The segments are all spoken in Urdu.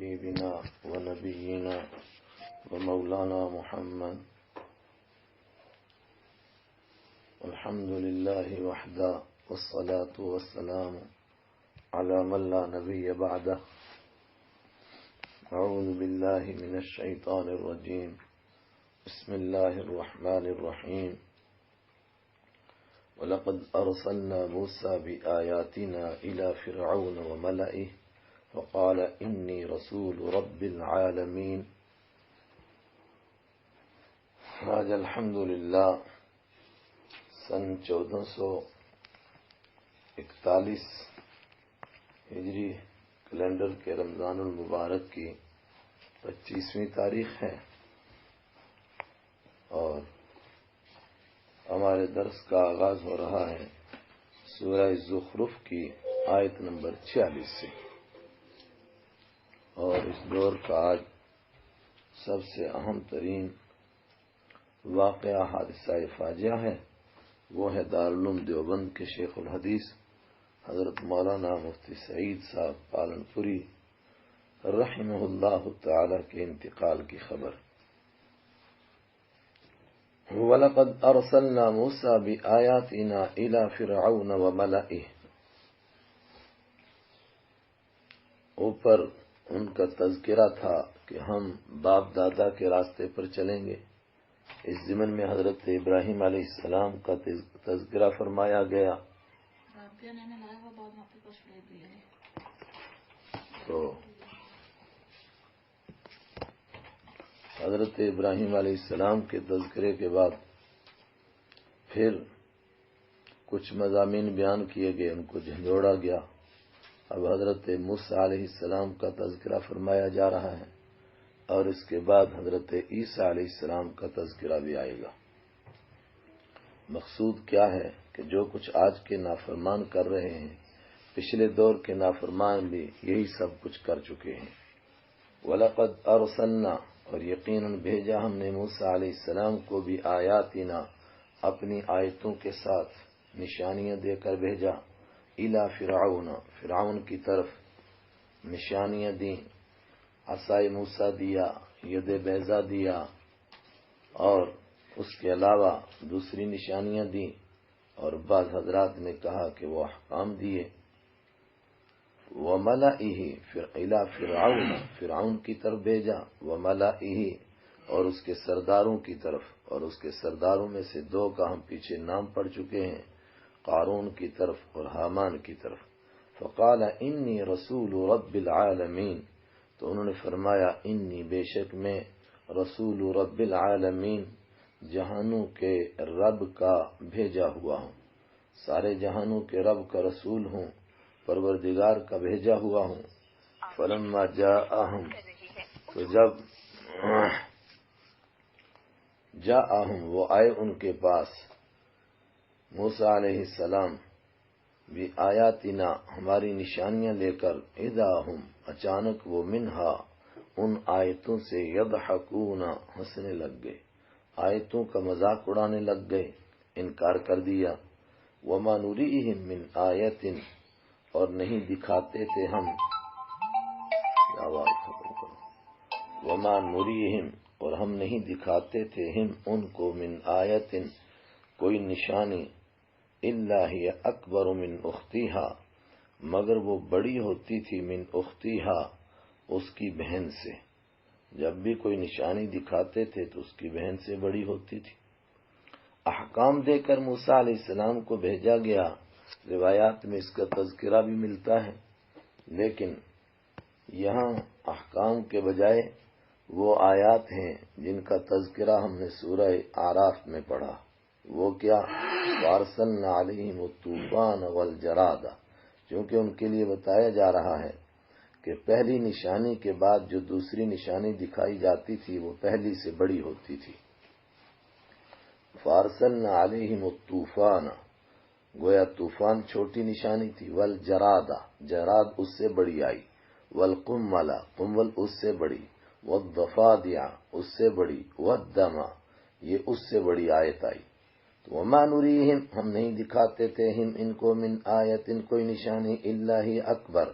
حبيبنا ونبينا ومولانا محمد الحمد لله وحده والصلاة والسلام على من لا نبي بعده. أعوذ بالله من الشيطان الرجيم. بسم الله الرحمن الرحيم. وَلَقَدْ أَرْسَلْنَا مُوسَى بِآيَاتِنَا إِلَى فِرْعَوْنَ وَمَلَئِهِ فَقَالَ إِنِّي رَسُولُ رَبِّ الْعَالَمِينَ. آج الحمدللہ سن 1441 ہجری کیلنڈر کے رمضان المبارک کی 25ویں تاریخ ہے اور ہمارے درس کا آغاز ہو رہا ہے سورہ زخرف کی آیت نمبر 46 سے، اور اس دور کا آج سب سے اہم ترین واقعہ حادثہ فاجعہ ہے، وہ ہے دارالعلوم دیوبند کے شیخ الحدیث حضرت مولانا مفتی سعید صاحب پالن پوری رحمہ اللہ تعالی کے انتقال کی خبر۔ وَلَقَدْ أَرْسَلْنَا مُوسَى بِآيَاتِنَا إِلَى فِرْعَوْنَ وَمَلَئِهِ، اوپر ان کا تذکرہ تھا کہ ہم باپ دادا کے راستے پر چلیں گے۔ اس ضمن میں حضرت ابراہیم علیہ السلام کا تذکرہ فرمایا گیا۔ تو حضرت ابراہیم علیہ السلام کے تذکرے کے بعد پھر کچھ مضامین بیان کیے گئے، ان کو جھنجھوڑا گیا۔ اب حضرت موسیٰ علیہ السلام کا تذکرہ فرمایا جا رہا ہے اور اس کے بعد حضرت عیسیٰ علیہ السلام کا تذکرہ بھی آئے گا۔ مقصود کیا ہے کہ جو کچھ آج کے نافرمان کر رہے ہیں، پچھلے دور کے نافرمان بھی یہی سب کچھ کر چکے ہیں۔ وَلَقَدْ أَرْسَلْنَا، اور یقیناً بھیجا ہم نے موسیٰ علیہ السلام کو بھی آیاتنا، اپنی آیتوں کے ساتھ نشانیاں دے کر بھیجا، اِلیٰ فرعون، فرعون کی طرف نشانیاں دیں، عصائے موسیٰ دیا، ید بیضا دیا، اور اس کے علاوہ دوسری نشانیاں دیں، اور بعض حضرات نے کہا کہ وہ احکام دیے۔ وَمَلَئِهِ، اِلیٰ فرعون، فرعون کی طرف بھیجا، وَمَلَئِهِ، اور اس کے سرداروں کی طرف، اور اس کے سرداروں میں سے دو کا ہم پیچھے نام پڑھ چکے ہیں، قارون کی طرف اور حامان کی طرف۔ فَقَالَ إِنِّي رَسُولُ رَبِّ الْعَالَمِينَ، تو انہوں نے فرمایا انی، بے شک میں، رسول رب العالمین، جہانوں کے رب کا بھیجا ہوا ہوں، سارے جہانوں کے رب کا رسول ہوں، پروردگار کا بھیجا ہوا ہوں۔ فلما جاءہم، تو جب جاءہم، وہ آئے ان کے پاس، موسیٰ علیہ السلام، بھی آیاتنا، ہماری نشانیاں لے کر، اذا ہم، اچانک وہ منہا، ان آیتوں سے، یضحکون، ہنسنے لگ گئے، آیتوں کا مذاق اڑانے لگ گئے، انکار کر دیا۔ وما نریہم من آیت، اور نہیں دکھاتے تھے ہم، آواز ختم کرو، وما نریہم، اور ہم نہیں دکھاتے تھے ہم ان کو، من آیت، کوئی نشانی، الا ہی اکبر من اختیہا، مگر وہ بڑی ہوتی تھی، من اختیہا، اس کی بہن سے، جب بھی کوئی نشانی دکھاتے تھے تو اس کی بہن سے بڑی ہوتی تھی۔ احکام دے کر موسیٰ علیہ السلام کو بھیجا گیا، روایات میں اس کا تذکرہ بھی ملتا ہے، لیکن یہاں احکام کے بجائے وہ آیات ہیں جن کا تذکرہ ہم نے سورہ اعراف میں پڑھا۔ وہ کیا؟ وَأَرْسَلْنَا عَلَيْهِمُ الطُّوفَانَ وَالْجَرَادَ، چونکہ ان کے لیے بتایا جا رہا ہے کہ پہلی نشانی کے بعد جو دوسری نشانی دکھائی جاتی تھی وہ پہلی سے بڑی ہوتی تھی۔ فَأَرْسَلْنَا عَلَيْهِمُ الطُّوفَانَ، گویا طوفان چھوٹی نشانی تھی، وَالْجَرَادَ، جراد اس سے بڑی آئی، وَالْقُمَّلَ، قمل اس سے بڑی، وَالضَّفَادِعَ، اس سے بڑی، وَالدَّمَ، یہ اس سے بڑی آیت آئی۔ وَمَا نُرِيهِمْ، ہم نہیں دکھاتے تھے ہم ان کو، من آیت، کوئی نشانی، الا ہی اکبر،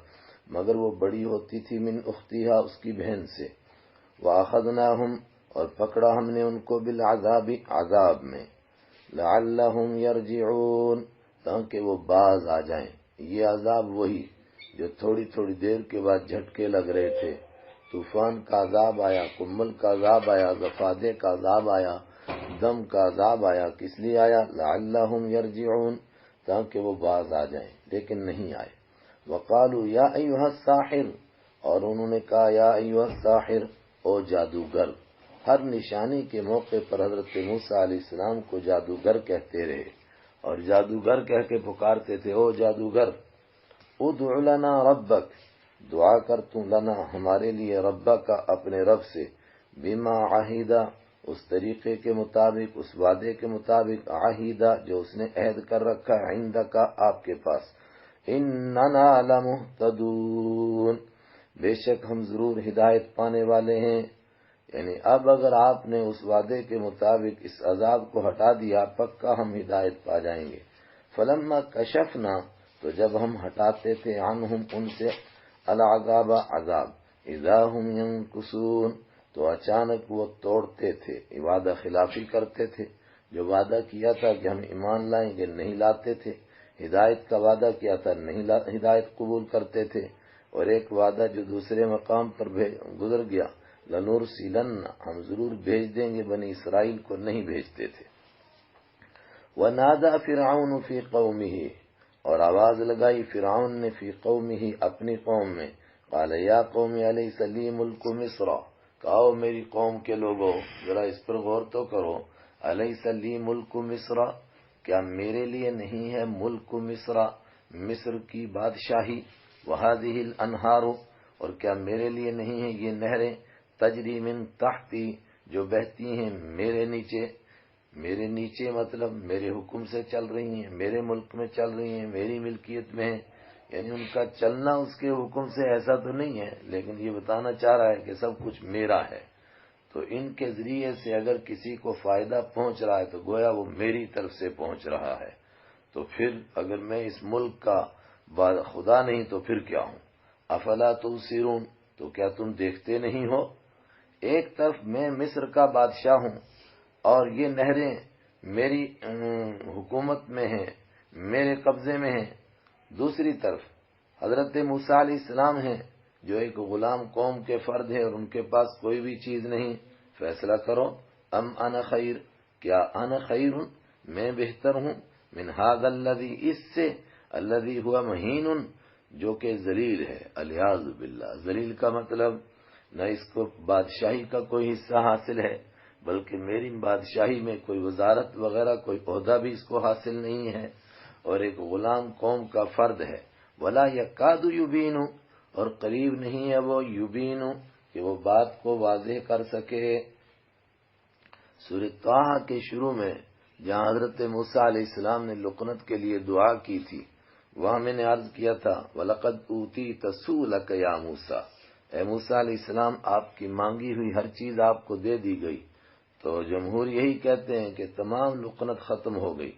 مگر وہ بڑی ہوتی تھی من اختیہا اس کی بہن سے، وَأَخَذْنَاهُمْ اور پکڑا ہم نے ان کو بالعذاب عذاب میں، لَعَلَّهُمْ يَرْجِعُونَ تاکہ وہ باز آ جائیں۔ یہ عذاب وہی جو تھوڑی تھوڑی دیر کے بعد جھٹکے لگ رہے تھے، طوفان کا عذاب آیا، کمل کا عذاب آیا، ضفادع کا عذاب آیا، دم کا عذاب آیا، کس لیے آیا؟ لعلہم یرجعون تاکہ وہ باز آ جائیں، لیکن نہیں آئے۔ وقالوا یا ایھا الساحر اور انہوں نے کہا یا ایھا الساحر او جادوگر۔ ہر نشانی کے موقع پر حضرت موسیٰ علیہ السلام کو جادوگر کہتے رہے اور جادوگر کہہ کے پکارتے تھے، او جادوگر، ادع لنا ربک، دعا کر تو لنا ہمارے لیے ربک کا اپنے رب سے، بما عہدہ اس طریقے کے مطابق، اس وعدے کے مطابق، عہدہ جو اس نے عہد کر رکھا ہے، عندک آپ کے پاس، اننا لمہتدون بے شک ہم ضرور ہدایت پانے والے ہیں۔ یعنی اب اگر آپ نے اس وعدے کے مطابق اس عذاب کو ہٹا دیا، پکا ہم ہدایت پا جائیں گے۔ فلما کشفنا تو جب ہم ہٹاتے تھے عنہم ان سے العذاب عذاب، اذا ہم ینکثون تو اچانک وہ توڑتے تھے، وعدہ خلافی کرتے تھے۔ جو وعدہ کیا تھا کہ ہم ایمان لائیں گے نہیں لاتے تھے، ہدایت کا وعدہ کیا تھا نہیں ہدایت قبول کرتے تھے، اور ایک وعدہ جو دوسرے مقام پر گزر گیا، لنرسلن ہم ضرور بھیج دیں گے بنی اسرائیل کو، نہیں بھیجتے تھے۔ وَنَادَى فِرْعَوْنُ فِي قَوْمِهِ اور آواز لگائی فرعون نے فی قومہ اپنی قوم میں، قال یا قوم الیس لی ملک مصر، کہو میری قوم کے لوگوں ذرا اس پر غور تو کرو، الیس لی ملک مصر کیا میرے لیے نہیں ہے ملک مصر، مصر کی بادشاہی، وہذہ الانہار اور کیا میرے لیے نہیں ہے یہ نہریں، تجری من تحتی جو بہتی ہیں میرے نیچے، میرے نیچے مطلب میرے حکم سے چل رہی ہیں، میرے ملک میں چل رہی ہیں، میری ملکیت میں ہیں، یعنی ان کا چلنا اس کے حکم سے ایسا تو نہیں ہے، لیکن یہ بتانا چاہ رہا ہے کہ سب کچھ میرا ہے۔ تو ان کے ذریعے سے اگر کسی کو فائدہ پہنچ رہا ہے تو گویا وہ میری طرف سے پہنچ رہا ہے، تو پھر اگر میں اس ملک کا خدا نہیں تو پھر کیا ہوں؟ افلا تبصرون تو کیا تم دیکھتے نہیں ہو؟ ایک طرف میں مصر کا بادشاہ ہوں اور یہ نہریں میری حکومت میں ہیں، میرے قبضے میں ہیں، دوسری طرف حضرت موسیٰ علیہ السلام ہیں جو ایک غلام قوم کے فرد ہیں اور ان کے پاس کوئی بھی چیز نہیں، فیصلہ کرو، ام انا خیر کیا انا خیر میں بہتر ہوں، من ھذا الذی اس سے، الذی ہوا مہین جو کہ ذلیل ہے، الیاذ باللہ، ذلیل کا مطلب نہ اس کو بادشاہی کا کوئی حصہ حاصل ہے، بلکہ میری بادشاہی میں کوئی وزارت وغیرہ کوئی عہدہ بھی اس کو حاصل نہیں ہے، اور ایک غلام قوم کا فرد ہے، ولا یکاد یبین اور قریب نہیں ہے وہ یبین کہ وہ بات کو واضح کر سکے۔ سورۃ طٰہٰ کے شروع میں جہاں حضرت موسیٰ علیہ السلام نے لقنت کے لیے دعا کی تھی، وہاں میں نے عرض کیا تھا وَلَقَدْ أُوتِيتَ سُؤْلَكَ يَا موسیٰ، اے موسیٰ علیہ السلام آپ کی مانگی ہوئی ہر چیز آپ کو دے دی گئی۔ تو جمہور یہی کہتے ہیں کہ تمام لقنت ختم ہو گئی،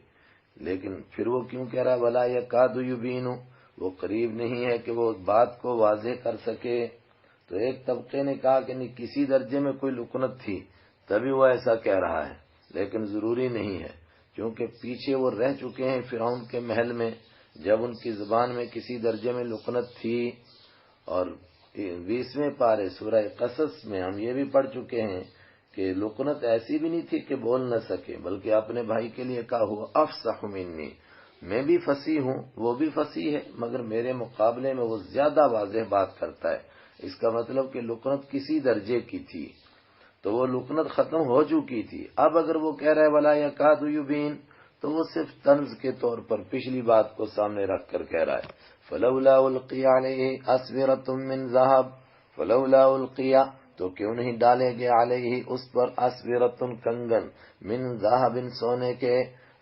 لیکن پھر وہ کیوں کہہ رہا ہے وَلَا يَكَادُ يُبِينُ، وہ قریب نہیں ہے کہ وہ بات کو واضح کر سکے۔ تو ایک طبقے نے کہا کہ نہیں کسی درجے میں کوئی لقنت تھی تبھی وہ ایسا کہہ رہا ہے، لیکن ضروری نہیں ہے، کیونکہ پیچھے وہ رہ چکے ہیں فرعون کے محل میں جب ان کی زبان میں کسی درجے میں لقنت تھی۔ اور 20ویں پارے سورہ قصص میں ہم یہ بھی پڑھ چکے ہیں کہ لقنت ایسی بھی نہیں تھی کہ بول نہ سکے، بلکہ اپنے بھائی کے لیے کہا ہوا افصح منی، میں بھی فصیح ہوں وہ بھی فصیح ہے، مگر میرے مقابلے میں وہ زیادہ واضح بات کرتا ہے۔ اس کا مطلب کہ لقنت کسی درجے کی تھی تو وہ لقنت ختم ہو چکی تھی۔ اب اگر وہ کہہ رہا ہے ولا یکاد یبین تو وہ صرف طنز کے طور پر پچھلی بات کو سامنے رکھ کر کہہ رہا ہے فلولا القی علیہ اسورۃ من ذہب، فلولا القی تو کیوں نہیں ڈالے گئے علیہ اس پر اسورۃ کنگن من ذہب سونے کے۔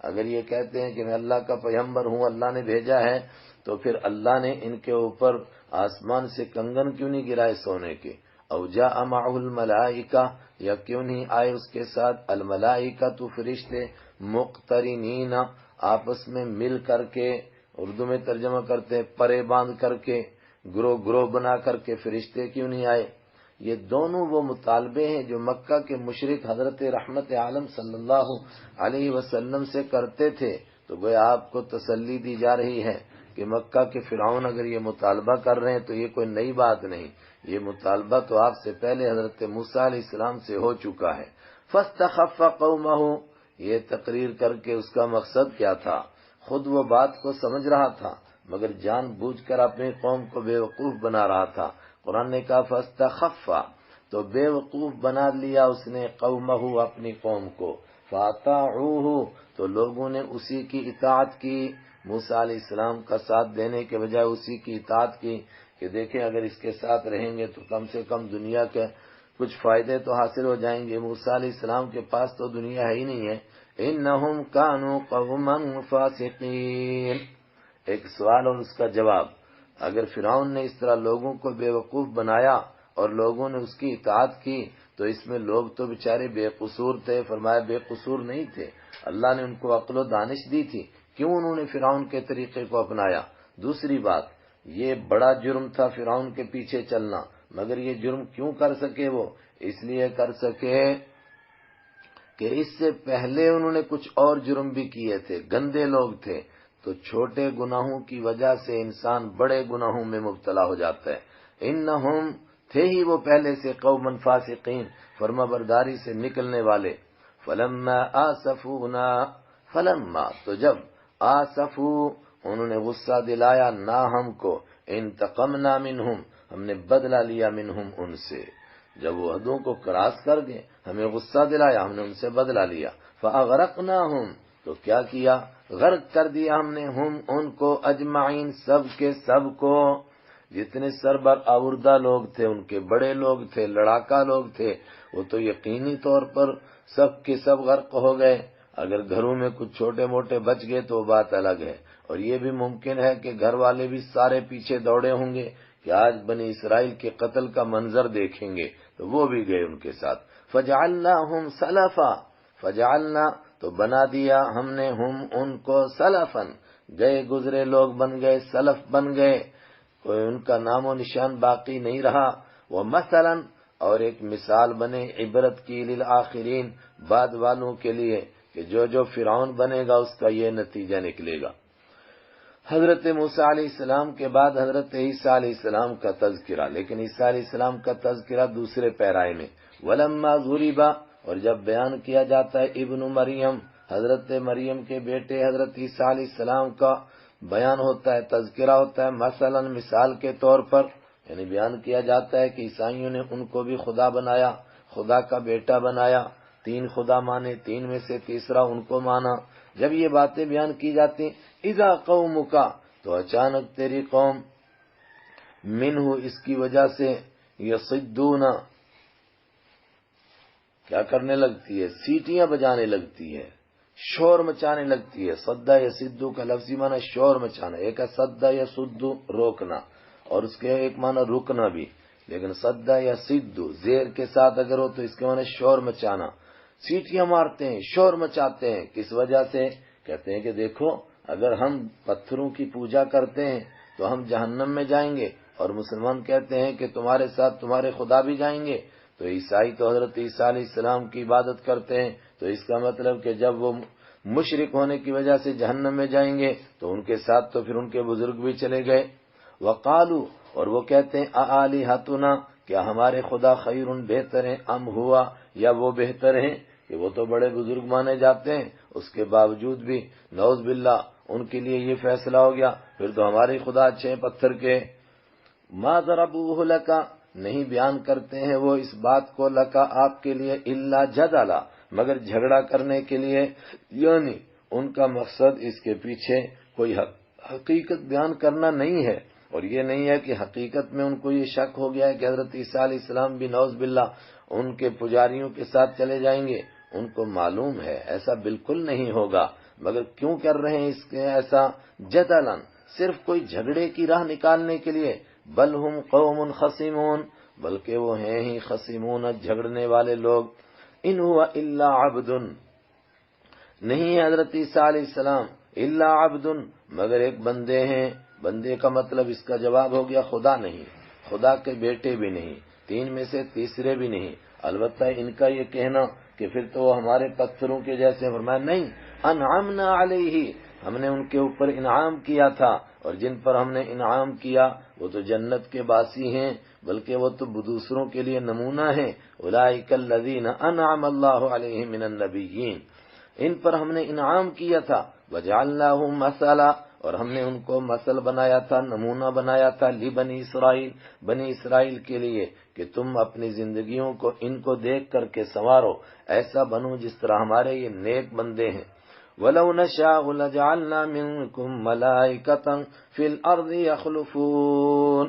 اگر یہ کہتے ہیں کہ میں اللہ کا پیغمبر ہوں اللہ نے بھیجا ہے تو پھر اللہ نے ان کے اوپر آسمان سے کنگن کیوں نہیں گرائے سونے کے، او جاء معہ الملائکہ یا کیوں نہیں آئے اس کے ساتھ الملائکہ تو فرشتے مقترنین آپس میں مل کر کے، اردو میں ترجمہ کرتے ہیں پرے باندھ کر کے، گروہ گروہ بنا کر کے فرشتے کیوں نہیں آئے؟ یہ دونوں وہ مطالبے ہیں جو مکہ کے مشرک حضرت رحمت عالم صلی اللہ علیہ وسلم سے کرتے تھے۔ تو گویا آپ کو تسلی دی جا رہی ہے کہ مکہ کے فرعون اگر یہ مطالبہ کر رہے ہیں تو یہ کوئی نئی بات نہیں، یہ مطالبہ تو آپ سے پہلے حضرت موسیٰ علیہ السلام سے ہو چکا ہے۔ فاستخف قومہ، یہ تقریر کر کے اس کا مقصد کیا تھا؟ خود وہ بات کو سمجھ رہا تھا مگر جان بوجھ کر اپنی قوم کو بے وقوف بنا رہا تھا۔ قرآن نے کہا فاستخف، تو بے وقوف بنا لیا اس نے قومہ، اپنی قوم کو، فاطاعوہ، تو لوگوں نے اسی کی اطاعت کی، موسیٰ علیہ السلام کا ساتھ دینے کے بجائے اسی کی اطاعت کی کہ دیکھیں اگر اس کے ساتھ رہیں گے تو کم سے کم دنیا کے کچھ فائدے تو حاصل ہو جائیں گے۔ موسیٰ علیہ السلام کے پاس تو دنیا ہے ہی نہیں ہے۔ انہم کانوا قوما فاسقین، ایک سوال اور اس کا جواب۔ اگر فرعون نے اس طرح لوگوں کو بے وقوف بنایا اور لوگوں نے اس کی اطاعت کی تو اس میں لوگ تو بیچارے بے قصور تھے۔ فرمایا بے قصور نہیں تھے، اللہ نے ان کو عقل و دانش دی تھی، کیوں انہوں نے فرعون کے طریقے کو اپنایا؟ دوسری بات، یہ بڑا جرم تھا فرعون کے پیچھے چلنا، مگر یہ جرم کیوں کر سکے؟ وہ اس لیے کر سکے کہ اس سے پہلے انہوں نے کچھ اور جرم بھی کیے تھے، گندے لوگ تھے۔ تو چھوٹے گناہوں کی وجہ سے انسان بڑے گناہوں میں مبتلا ہو جاتا ہے۔ انہم، تھے ہی وہ پہلے سے قوما فاسقین، فرما برداری سے نکلنے والے۔ فلما آسفونا، فلما، تو جب آسفو، انہوں نے غصہ دلایا نہ ہم کو، انتقمنا منہم، ہم نے بدلہ لیا منہم، ان سے۔ جب وہ حدوں کو کراس کر گئے، ہمیں غصہ دلایا، ہم نے ان سے بدلہ لیا۔ فاغرقناہم، تو کیا کیا؟ غرق کر دیا ہم نے، ہم ان کو، اجمعین، سب کے سب کو۔ جتنے سربر آوردہ لوگ تھے، ان کے بڑے لوگ تھے، لڑاکا لوگ تھے، وہ تو یقینی طور پر سب کے سب غرق ہو گئے۔ اگر گھروں میں کچھ چھوٹے موٹے بچ گئے تو بات الگ ہے، اور یہ بھی ممکن ہے کہ گھر والے بھی سارے پیچھے دوڑے ہوں گے کہ آج بنی اسرائیل کے قتل کا منظر دیکھیں گے، تو وہ بھی گئے ان کے ساتھ۔ فجعلناہم سلفا، فجعلنا، تو بنا دیا ہم نے، ہم ان کو، سلفن، گئے گزرے لوگ بن گئے، سلف بن گئے، کوئی ان کا نام و نشان باقی نہیں رہا۔ وہ مثلا، اور ایک مثال بنے عبرت کی، للآخرین، بعد والوں کے لیے، کہ جو فرعون بنے گا اس کا یہ نتیجہ نکلے گا۔ حضرت موسیٰ علیہ السلام کے بعد حضرت عیسیٰ علیہ السلام کا تذکرہ، لیکن عیسیٰ علیہ السلام کا تذکرہ دوسرے پیرائے میں۔ ولما ضرب، اور جب بیان کیا جاتا ہے ابن مریم، حضرت مریم کے بیٹے حضرت عیسیٰ علیہ السلام کا بیان ہوتا ہے، تذکرہ ہوتا ہے، مثلا مثال کے طور پر، یعنی بیان کیا جاتا ہے کہ عیسائیوں نے ان کو بھی خدا بنایا، خدا کا بیٹا بنایا، تین خدا مانے، تین میں سے تیسرا ان کو مانا۔ جب یہ باتیں بیان کی جاتی، اذا قومک، تو اچانک تیری قوم، منہ، اس کی وجہ سے، یصدون، کیا کرنے لگتی ہے؟ سیٹیاں بجانے لگتی ہے، شور مچانے لگتی ہے۔ صدّ یصدّ کا لفظی معنی شور مچانا، ایک ہے صدّ یصدّ روکنا، اور اس کے ایک معنی رکنا بھی، لیکن صدّ یصدّ زیر کے ساتھ اگر ہو تو اس کے معنی شور مچانا۔ سیٹیاں مارتے ہیں، شور مچاتے ہیں، کس وجہ سے؟ کہتے ہیں کہ دیکھو اگر ہم پتھروں کی پوجا کرتے ہیں تو ہم جہنم میں جائیں گے، اور مسلمان کہتے ہیں کہ تمہارے ساتھ تمہارے خدا بھی جائیں گے۔ تو عیسائی تو حضرت عیسیٰ علیہ السلام کی عبادت کرتے ہیں، تو اس کا مطلب کہ جب وہ مشرک ہونے کی وجہ سے جہنم میں جائیں گے تو ان کے ساتھ تو پھر ان کے بزرگ بھی چلے گئے۔ وقالو، اور وہ کہتے ہیں اآلہتنا، کیا ہمارے خدا خیر، بہتر ہیں، ام ہوا، یا وہ بہتر ہیں، کہ وہ تو بڑے بزرگ مانے جاتے ہیں، اس کے باوجود بھی نعوذ باللہ ان کے لیے یہ فیصلہ ہو گیا، پھر تو ہمارے خدا اچھے ہیں پتھر کے۔ ما ضربوہ لک، نہیں بیان کرتے ہیں وہ اس بات کو، لکا، آپ کے لیے، الا جدلا، مگر جھگڑا کرنے کے لیے، یعنی ان کا مقصد اس کے پیچھے کوئی حقیقت بیان کرنا نہیں ہے، اور یہ نہیں ہے کہ حقیقت میں ان کو یہ شک ہو گیا ہے کہ حضرت عیسیٰ علیہ السلام بھی نعوذ باللہ ان کے پجاریوں کے ساتھ چلے جائیں گے، ان کو معلوم ہے ایسا بالکل نہیں ہوگا، مگر کیوں کر رہے ہیں اس کے ایسا؟ جدلن، صرف کوئی جھگڑے کی راہ نکالنے کے لیے، بل ہم قوم خصمون، بلکہ وہ ہیں ہی خصمون، جھگڑنے والے لوگ۔ ان ہوا الا عبد، نہیں ہے حضرت عیسیٰ علیہ السلام، الا عبد، مگر ایک بندے ہیں، بندے کا مطلب اس کا جواب ہو گیا خدا نہیں، خدا کے بیٹے بھی نہیں، تین میں سے تیسرے بھی نہیں۔ البتہ ان کا یہ کہنا کہ پھر تو وہ ہمارے پتھروں کے جیسے، فرمایا نہیں، انعمنا علیہ، ہم نے ان کے اوپر انعام کیا تھا، اور جن پر ہم نے انعام کیا وہ تو جنت کے باسی ہیں، بلکہ وہ تو دوسروں کے لیے نمونہ ہیں۔ اولئک الذین انعم اللہ علیہم من النبیین، ان پر ہم نے انعام کیا تھا۔ وجعلناہم مثلا، اور ہم نے ان کو مثل بنایا تھا، نمونہ بنایا تھا، لبنی اسرائیل، بنی اسرائیل کے لیے، کہ تم اپنی زندگیوں کو ان کو دیکھ کر کے سنوارو، ایسا بنو جس طرح ہمارے یہ نیک بندے ہیں۔ وَلَوْ نَشَاءُ لَجَعَلْنَا مِنْكُمْ مَلَائِكَةً فِي الْأَرْضِ يَخْلُفُونَ۔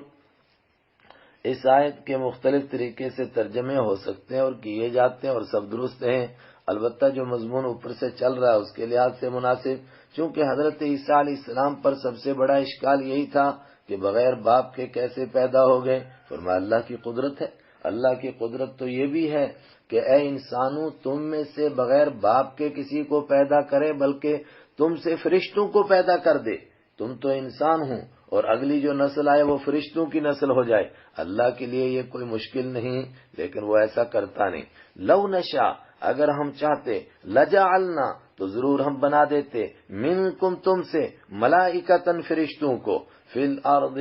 اس آیت کے مختلف طریقے سے ترجمے ہو سکتے ہیں اور کیے جاتے ہیں، اور سب درست ہیں، البتہ جو مضمون اوپر سے چل رہا ہے اس کے لحاظ سے مناسب، چونکہ حضرت عیسیٰ علیہ السلام پر سب سے بڑا اشکال یہی تھا کہ بغیر باپ کے کیسے پیدا ہو گئے۔ فرمایا اللہ کی قدرت ہے، اللہ کی قدرت تو یہ بھی ہے کہ اے انسانوں، تم میں سے بغیر باپ کے کسی کو پیدا کرے، بلکہ تم سے فرشتوں کو پیدا کر دے۔ تم تو انسان ہوں اور اگلی جو نسل آئے وہ فرشتوں کی نسل ہو جائے۔ اللہ کے لیے یہ کوئی مشکل نہیں، لیکن وہ ایسا کرتا نہیں۔ لو نشاء، اگر ہم چاہتے، لجعلنا، تو ضرور ہم بنا دیتے، منکم، تم سے، ملائکتن، فرشتوں کو، فی الارض،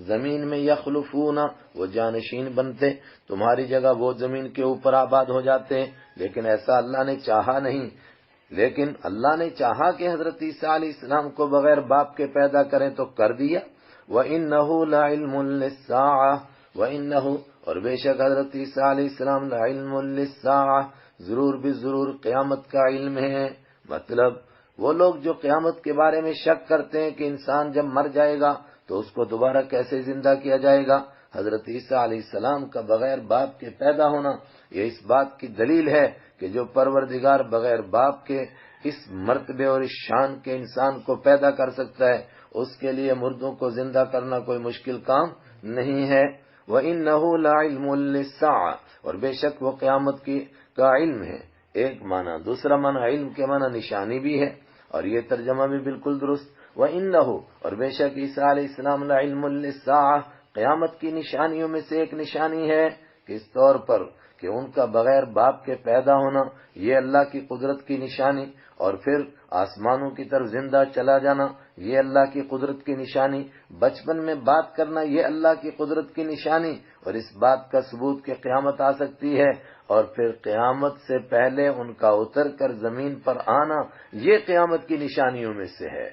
زمین میں، یخلفون، وہ جانشین بنتے، تمہاری جگہ وہ زمین کے اوپر آباد ہو جاتے، لیکن ایسا اللہ نے چاہا نہیں۔ لیکن اللہ نے چاہا کہ حضرت عیسیٰ علیہ السلام کو بغیر باپ کے پیدا کریں تو کر دیا۔ وَإِنَّهُ لَعِلْمٌ لِلسَّاعَةِ، وَإِنَّهُ، اور بے شک حضرت عیسیٰ علیہ السلام، لَعِلْمٌ لِلسَّاعَةِ، ضرور بھی ضرور قیامت کا علم ہے۔ مطلب وہ لوگ جو قیامت کے بارے میں شک کرتے ہیں کہ انسان جب مر جائے گا تو اس کو دوبارہ کیسے زندہ کیا جائے گا، حضرت عیسیٰ علیہ السلام کا بغیر باپ کے پیدا ہونا یہ اس بات کی دلیل ہے کہ جو پروردگار بغیر باپ کے اس مرتبے اور اس شان کے انسان کو پیدا کر سکتا ہے، اس کے لیے مردوں کو زندہ کرنا کوئی مشکل کام نہیں ہے۔ وَإِنَّهُ لَعِلْمٌ لِلسَّاعَةِ، اور بے شک وہ قیامت کا علم ہے، ایک معنی۔ دوسرا معنی علم کے معنی نشانی بھی ہے، اور یہ ترجمہ بھی بالکل درست۔ وَإِنَّهُ، اور بے شک عیسیٰ علیہ السلام، لَعِلْمٌ لِلسَّاعَةِ، قیامت کی نشانیوں میں سے ایک نشانی ہے، کس طور پر کہ ان کا بغیر باپ کے پیدا ہونا یہ اللہ کی قدرت کی نشانی، اور پھر آسمانوں کی طرف زندہ چلا جانا یہ اللہ کی قدرت کی نشانی، بچپن میں بات کرنا یہ اللہ کی قدرت کی نشانی، اور اس بات کا ثبوت کہ قیامت آ سکتی ہے، اور پھر قیامت سے پہلے ان کا اتر کر زمین پر آنا یہ قیامت کی نشانیوں میں سے ہے۔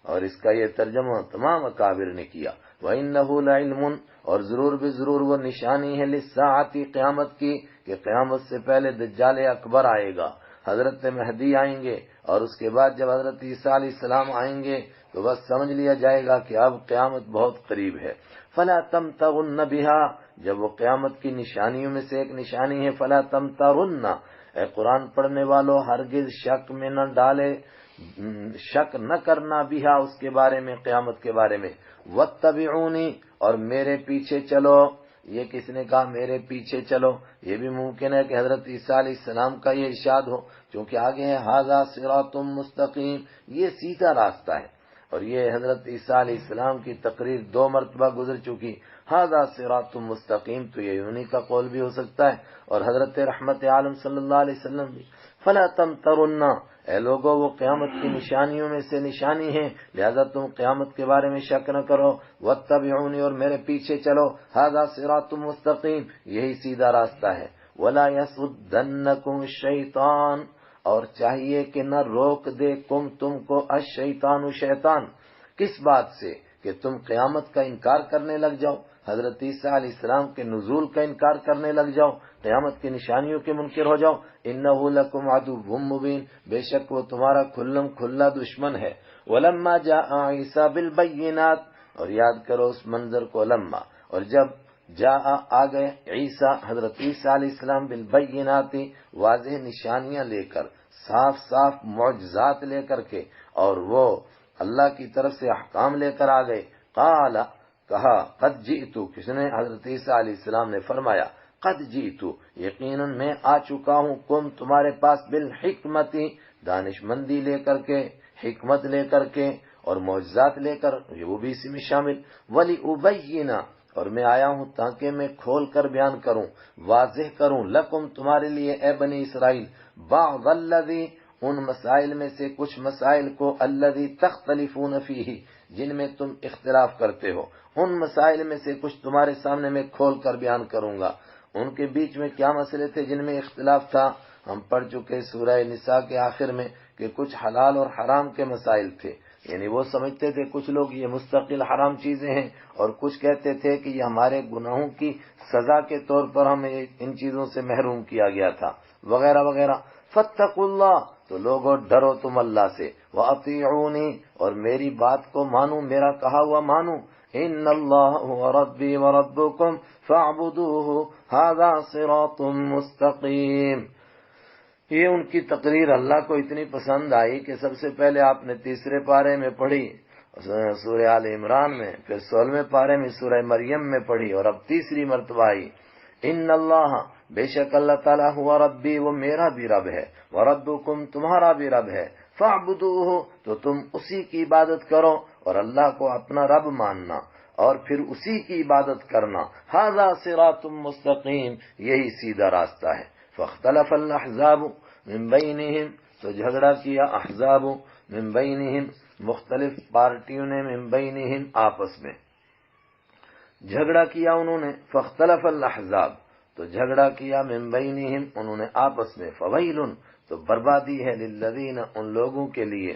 اور اس کا یہ ترجمہ تمام اکابر نے کیا۔ وَإِنَّهُ لَعِلْمٌ، اور ضرور بھی ضرور وہ نشانی ہے، لِلسَّاعَةِ، قیامت کی، کہ قیامت سے پہلے دجال اکبر آئے گا، حضرت مہدی آئیں گے، اور اس کے بعد جب حضرت عیسیٰ علیہ السلام آئیں گے تو بس سمجھ لیا جائے گا کہ اب قیامت بہت قریب ہے۔ فَلَا تَمْتَرُنَّ بِهَا، جب وہ قیامت کی نشانیوں میں سے ایک نشانی ہے، فَلَا تَمْتَرُنَّ، اے قرآن پڑھنے والو ہرگز شک میں نہ ڈالے، شک نہ کرنا، بِهَا، اس کے بارے میں، قیامت کے بارے میں، وَاتَّبِعُونِی، اور میرے پیچھے چلو۔ یہ کس نے کہا میرے پیچھے چلو؟ یہ بھی ممکن ہے کہ حضرت عیسیٰ علیہ السلام کا یہ ارشاد ہو، کیونکہ آگے ہے ھذا صراط مستقیم، یہ سیدھا راستہ ہے، اور یہ حضرت عیسیٰ علیہ السلام کی تقریر 2 مرتبہ گزر چکی، ھذا صراط مستقیم، تو یہ انہی کا قول بھی ہو سکتا ہے، اور حضرت رحمت عالم صلی اللہ علیہ وسلم بھی۔ فلا تمترن، اے لوگو وہ قیامت کی نشانیوں میں سے نشانی ہے، لہذا تم قیامت کے بارے میں شک نہ کرو، واتبعونی، اور میرے پیچھے چلو، ھذا صراط مستقیم، یہی سیدھا راستہ ہے۔ ولا یصدنکم الشیطان، اور چاہیے کہ نہ روک دے تم کو الشیطان، شیطان، کس بات سے؟ کہ تم قیامت کا انکار کرنے لگ جاؤ، حضرت عیسیٰ علیہ السلام کے نزول کا انکار کرنے لگ جاؤ، قیامت کی نشانیوں کے منکر ہو جاؤ۔ انہ لکم عدو مبین، بے شک وہ تمہارا کھلم کھلا دشمن ہے۔ ولما جاء عیسیٰ بالبینات، اور یاد کرو اس منظر کو، لما، اور جب جاء آ گئے، عیسیٰ، حضرت عیسیٰ علیہ السلام، بالبینات، واضح نشانیاں لے کر، صاف صاف معجزات لے کر کے، اور وہ اللہ کی طرف سے احکام لے کر آ گئے، قال، کہا، قد جئتو، کس نے؟ حضرت عیسیٰ علیہ السلام نے فرمایا، قد جئتو، یقیناً میں آ چکا ہوں، کم، تمہارے پاس، بالحکمت، دانش مندی لے کر کے، حکمت لے کر کے، اور معجزات لے کر، وہ بھی اسی میں شامل. وَلِأُبَيِّنَ، اور میں آیا ہوں تاکہ میں کھول کر بیان کروں، واضح کروں، لکم تمہارے لیے اے بنی اسرائیل، بعض الذی ان مسائل میں سے کچھ مسائل کو، الذی تختلفون فیہ جن میں تم اختلاف کرتے ہو، ان مسائل میں سے کچھ تمہارے سامنے میں کھول کر بیان کروں گا. ان کے بیچ میں کیا مسئلے تھے جن میں اختلاف تھا؟ ہم پڑھ چکے سورہ نساء کے آخر میں کہ کچھ حلال اور حرام کے مسائل تھے. یعنی وہ سمجھتے تھے کچھ لوگ یہ مستقل حرام چیزیں ہیں، اور کچھ کہتے تھے کہ یہ ہمارے گناہوں کی سزا کے طور پر ہمیں ان چیزوں سے محروم کیا گیا تھا، وغیرہ وغیرہ. فاتقوا اللہ، تو لوگوں ڈرو تم اللہ سے، وَأَطِيعُونِي، اور میری بات کو مانو، میرا کہا ہوا مانو. ان اللہ هو ربی وربکم فاعبدوہ ھذا صراط مستقیم. یہ ان کی تقریر اللہ کو اتنی پسند آئی کہ سب سے پہلے آپ نے تیسرے پارے میں پڑھی سورہ آل عمران میں، پھر 16ویں پارے میں سورہ مریم میں پڑھی، اور اب تیسری مرتبہ آئی. ان اللہ، بے شک اللہ تعالیٰ، ہوا ربی، وہ میرا بھی رب ہے، وربکم، تمہارا بھی رب ہے، فاعبدوہ، تو تم اسی کی عبادت کرو، اور اللہ کو اپنا رب ماننا اور پھر اسی کی عبادت کرنا. ھذا صراط مستقیم، یہی سیدھا راستہ ہے. فاختلف الاحزاب من بینہم، تو جھگڑا کیا احزاب من بینہم، مختلف پارٹیوں نے، من بینہم، آپس میں جھگڑا کیا انہوں نے. فاختلف الاحزاب، تو جھگڑا کیا، من بینہم، انہوں نے آپس میں. فویل، تو بربادی ہے، للذین، ان لوگوں کے لیے،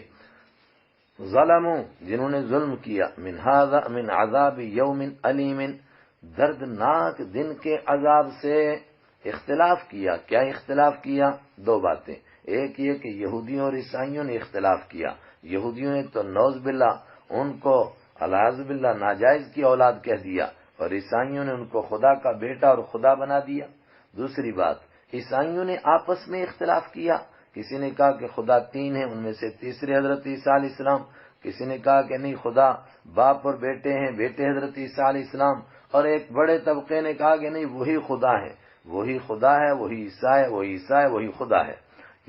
ظلموا، جنہوں نے ظلم کیا، من عذاب یوم علیم، دردناک دن کے عذاب سے اختلاف کیا. کیا اختلاف کیا؟ دو باتیں. ایک یہ کہ یہودیوں اور عیسائیوں نے اختلاف کیا. یہودیوں نے تو نعوذ باللہ ان کو العیاذ باللہ ناجائز کی اولاد کہہ دیا، اور عیسائیوں نے ان کو خدا کا بیٹا اور خدا بنا دیا. دوسری بات، عیسائیوں نے آپس میں اختلاف کیا. کسی نے کہا کہ خدا تین ہیں، ان میں سے تیسرے حضرت عیسیٰ علیہ السلام. کسی نے کہا کہ نہیں، خدا باپ اور بیٹے ہیں، بیٹے حضرت عیسیٰ علیہ السلام. اور ایک بڑے طبقے نے کہا کہ نہیں، وہی خدا ہے، وہی خدا ہے، وہی عیسیٰ ہے، وہی عیسیٰ ہے، وہی خدا ہے.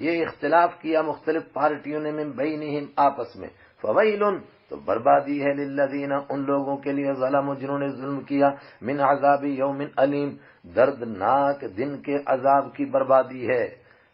یہ اختلاف کیا مختلف پارٹیوں نے، من بینہم، آپس میں. فویل، تو بربادی ہے، للذین، ان لوگوں کے لیے، ظلموا، جنہوں نے ظلم کیا، من عذاب یوم علیم، دردناک دن کے عذاب کی بربادی ہے.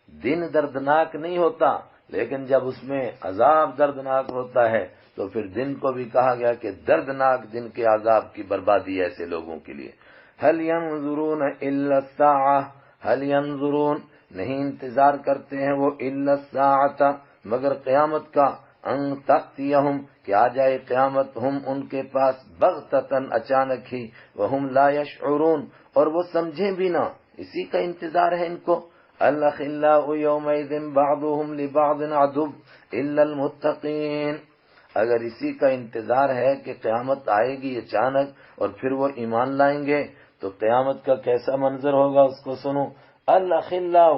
دن دردناک نہیں ہوتا، لیکن جب اس میں عذاب دردناک ہوتا ہے تو پھر دن کو بھی کہا گیا کہ دردناک دن کے عذاب کی بربادی ایسے لوگوں کے لیے. هل ينظرون الا الساعة، هل ينظرون، نہیں انتظار کرتے ہیں وہ، الا الساعة، مگر قیامت کا، ان تأتیہم، کہ آ جائے قیامت، ہم ان کے پاس، بغتتاً، اچانک ہی، وہم لا یشعرون، اور وہ سمجھیں بھی نہ. اسی کا انتظار ہے ان کو. الاخلاء یومئذ بعضهم لبعض عدو الا المتقین، اگر اسی کا انتظار ہے کہ قیامت آئے گی اچانک اور پھر وہ ایمان لائیں گے، تو قیامت کا کیسا منظر ہوگا اس کو سنو. الاخلاء،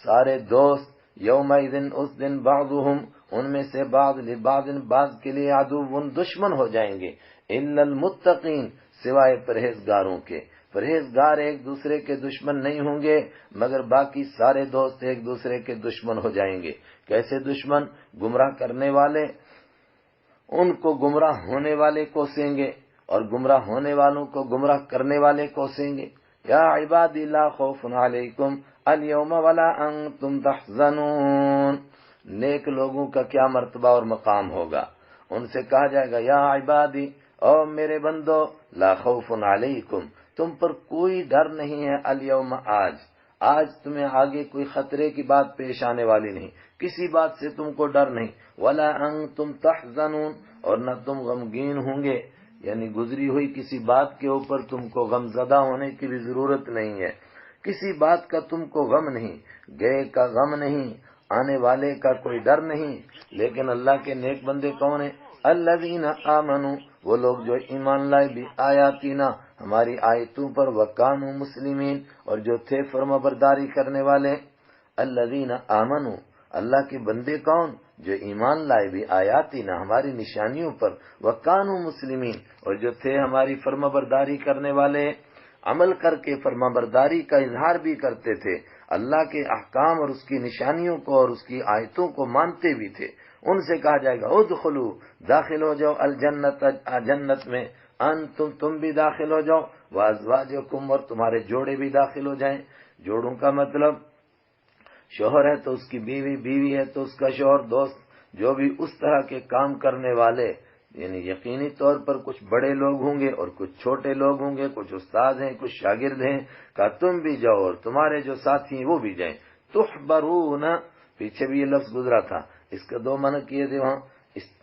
سارے دوست، یومئذ، اس دن، بعضهم، ان میں سے بعض، لبعض، بعض کے لیے، عدو، دشمن ہو جائیں گے، الا المتقین، سوائے پرہیزگاروں کے. پرہیزگار ایک دوسرے کے دشمن نہیں ہوں گے، مگر باقی سارے دوست ایک دوسرے کے دشمن ہو جائیں گے. کیسے دشمن؟ گمراہ کرنے والے ان کو گمراہ ہونے والے کوسیں گے، اور گمراہ ہونے والوں کو گمراہ کرنے والے کوسیں گے. یا عبادی لا خوف علیکم اليوم ولا انتم تحزنون، نیک لوگوں کا کیا مرتبہ اور مقام ہوگا. ان سے کہا جائے گا، یا عبادی، او میرے بندو، لا خوف علیکم، تم پر کوئی ڈر نہیں ہے، الیوم، آج تمہیں آگے کوئی خطرے کی بات پیش آنے والی نہیں، کسی بات سے تم کو ڈر نہیں. ولا انتم تحزنون، اور نہ تم غمگین ہوں گے، یعنی گزری ہوئی کسی بات کے اوپر تم کو غم زدہ ہونے کی بھی ضرورت نہیں ہے. کسی بات کا تم کو غم نہیں، گئے کا غم نہیں، آنے والے کا کوئی ڈر نہیں. لیکن اللہ کے نیک بندے کون ہیں؟ الذین آمنوا، وہ لوگ جو ایمان لائے، بھی آیاتنا، ہماری آیتوں پر، وکانوا مسلمین، اور جو تھے فرما برداری کرنے والے. الذین آمنوا، اللہ کے بندے کون؟ جو ایمان لائے، بھی آیاتنا، ہماری نشانیوں پر، وکانوا مسلمین، اور جو تھے ہماری فرما برداری کرنے والے، عمل کر کے فرما برداری کا اظہار بھی کرتے تھے، اللہ کے احکام اور اس کی نشانیوں کو اور اس کی آیتوں کو مانتے بھی تھے. ان سے کہا جائے گا ادخلوا، داخل ہو جاؤ، الجنت، جنت میں، انتم، تم بھی داخل ہو جاؤ، وازواجکم، اور تمہارے جوڑے بھی داخل ہو جائیں۔ جوڑوں کا مطلب شوہر ہے تو اس کی بیوی، بیوی ہے تو اس کا شوہر، دوست، جو بھی اس طرح کے کام کرنے والے، یعنی یقینی طور پر کچھ بڑے لوگ ہوں گے اور کچھ چھوٹے لوگ ہوں گے، کچھ استاد ہیں، کچھ شاگرد ہیں، کہا تم بھی جاؤ اور تمہارے جو ساتھی ہیں وہ بھی جائیں۔ تحبرون، پیچھے بھی یہ لفظ گزرا تھا، اس کا دو معنی کیے تھے وہاں،